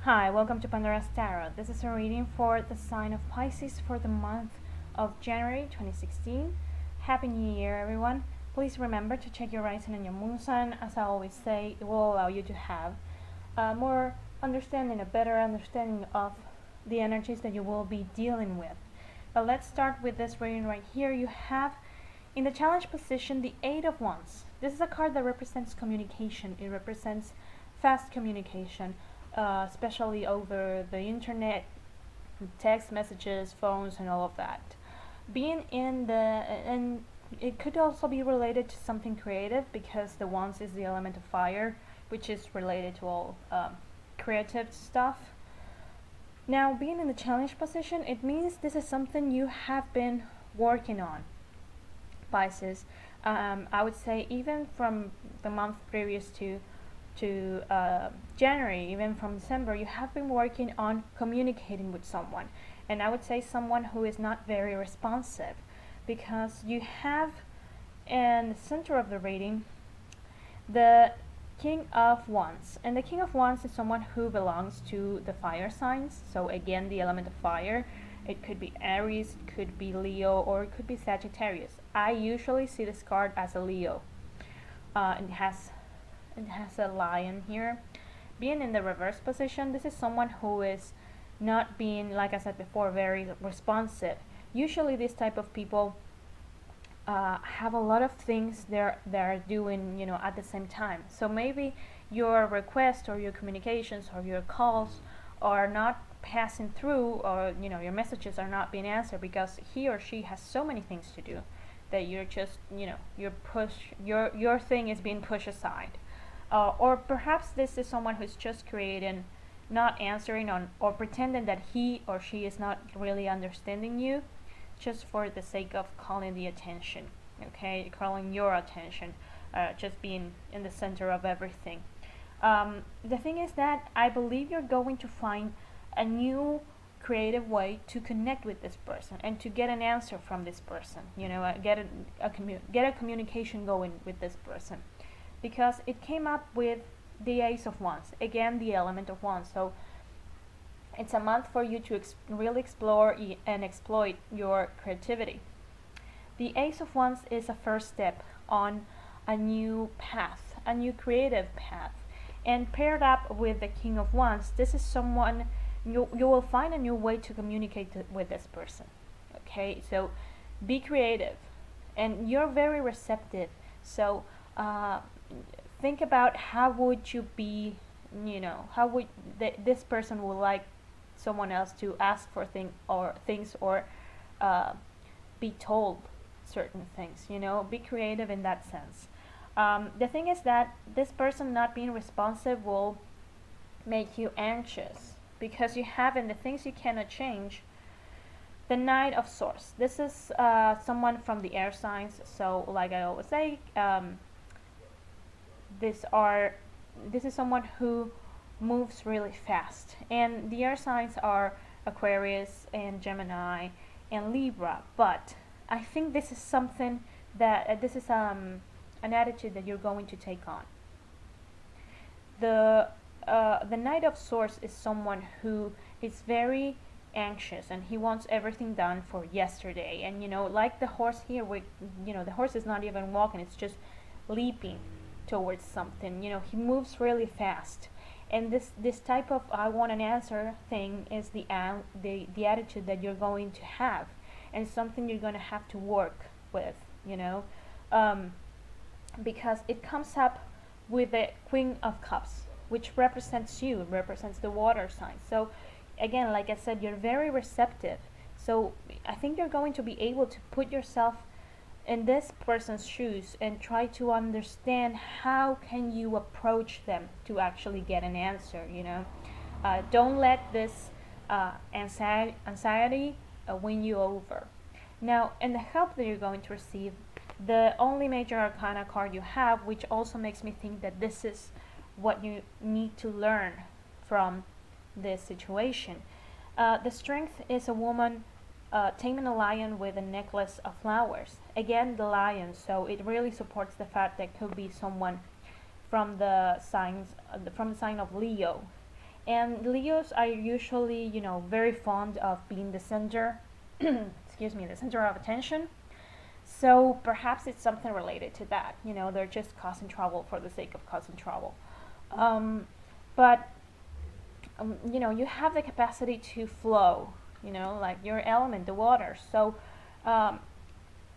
Hi, welcome to Pandora's Tarot. This is a reading for the sign of Pisces for the month of January 2016. Happy New Year, everyone. Please remember to check your rising and your moon sign. As I always say, it will allow you to have more understanding, a better understanding of the energies that you will be dealing with. But let's start with this reading right here. You have in the challenge position the Eight of Wands. This is a card that represents communication. It represents fast communication. Especially over the internet, text messages, phones, and all of that. Being in the and it could also be related to something creative because the wands is the element of fire, which is related to all creative stuff. Now, being in the challenge position, it means this is something you have been working on, Pisces. I would say even from the month previous to January, even from December, you have been working on communicating with someone, and I would say someone who is not very responsive, because you have in the center of the reading the King of Wands, and the King of Wands is someone who belongs to the fire signs. So again, the element of fire. It could be Aries, it could be Leo, or it could be Sagittarius. I usually see this card as a Leo. It has a lion here. Being in the reverse position, this is someone who is not being, like I said before, very responsive. Usually these type of people have a lot of things they're doing, at the same time. So maybe your request or your communications or your calls are not passing through, or your messages are not being answered because he or she has so many things to do that you're just, your thing is being pushed aside. Or perhaps this is someone who's just creating, not answering on, or pretending that he or she is not really understanding you, just for the sake of calling the attention, okay? Calling your attention, just being in the center of everything. The thing is that I believe you're going to find a new creative way to connect with this person and to get an answer from this person, get a communication going with this person. Because it came up with the Ace of Wands, again the element of Wands. So it's a month for you to really explore and exploit your creativity. The Ace of Wands is a first step on a new path, a new creative path. And paired up with the King of Wands, this is someone you will find a new way to communicate with this person. Okay, so be creative, and you're very receptive. So think about how would you be, how would this person would like someone else to ask for things or be told certain things. Be creative in that sense. The thing is that this person not being responsive will make you anxious, because you have in the things you cannot change the Knight of Swords. This is someone from the air signs. So like I always say, this is someone who moves really fast, and the air signs are Aquarius and Gemini and Libra. But I think this is something that this is an attitude that you're going to take on. The Knight of Swords is someone who is very anxious, and he wants everything done for yesterday. And like the horse here, the horse is not even walking; it's just leaping towards something. He moves really fast, and this type of I want an answer thing is the attitude that you're going to have, and something you're going to have to work with. Because it comes up with the Queen of Cups, which represents you, represents the water sign. So again, like I said, you're very receptive. So I think you're going to be able to put yourself in this person's shoes and try to understand how can you approach them to actually get an answer. Don't let this anxiety win you over. Now, in the help that you're going to receive, the only major arcana card you have, which also makes me think that this is what you need to learn from this situation. The Strength is a woman taming a lion with a necklace of flowers. Again, the lion, so it really supports the fact that could be someone from the sign of Leo. And Leos are usually, you know, very fond of being the center, excuse me, the center of attention. So perhaps it's something related to that. You know, they're just causing trouble for the sake of causing trouble. But you know, you have the capacity to flow, you know, like your element, the water. So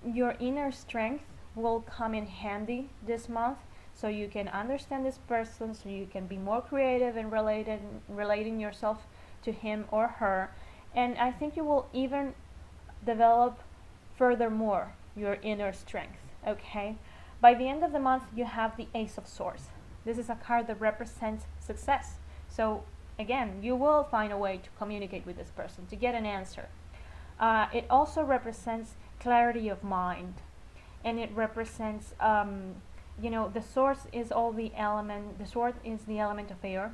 your inner strength will come in handy this month, so you can understand this person, so you can be more creative in relating yourself to him or her. And I think you will even develop furthermore your inner strength. Okay, by the end of the month you have the Ace of Swords. This is a card that represents success. So again, you will find a way to communicate with this person, to get an answer. It also represents clarity of mind, and it represents, you know, the source is all the element, the sword is the element of air,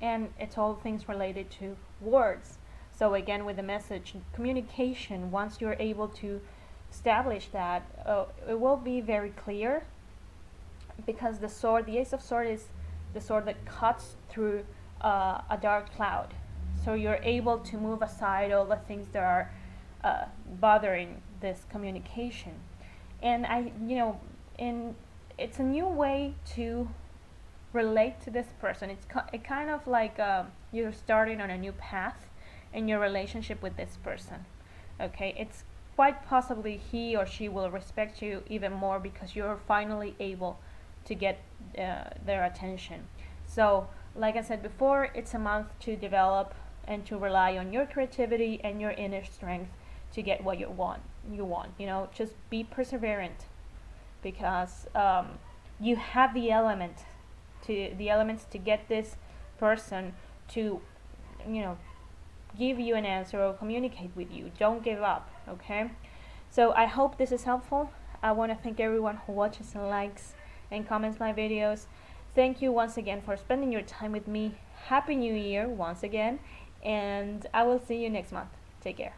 and it's all things related to words. So again, with the message communication, once you're able to establish that, it will be very clear, because the sword, the Ace of Swords, is the sword that cuts through a dark cloud. So you're able to move aside all the things that are bothering this communication. And it's a new way to relate to this person. It's kind of like you're starting on a new path in your relationship with this person. Okay, it's quite possibly he or she will respect you even more because you're finally able to get their attention. So like I said before, it's a month to develop and to rely on your creativity and your inner strength to get what you want. You know, just be perseverant, because you have the elements to get this person to, you know, give you an answer or communicate with you. Don't give up. Okay, so I hope this is helpful. I want to thank everyone who watches and likes and comments my videos. Thank you once again for spending your time with me. Happy New Year once again, and I will see you next month. Take care.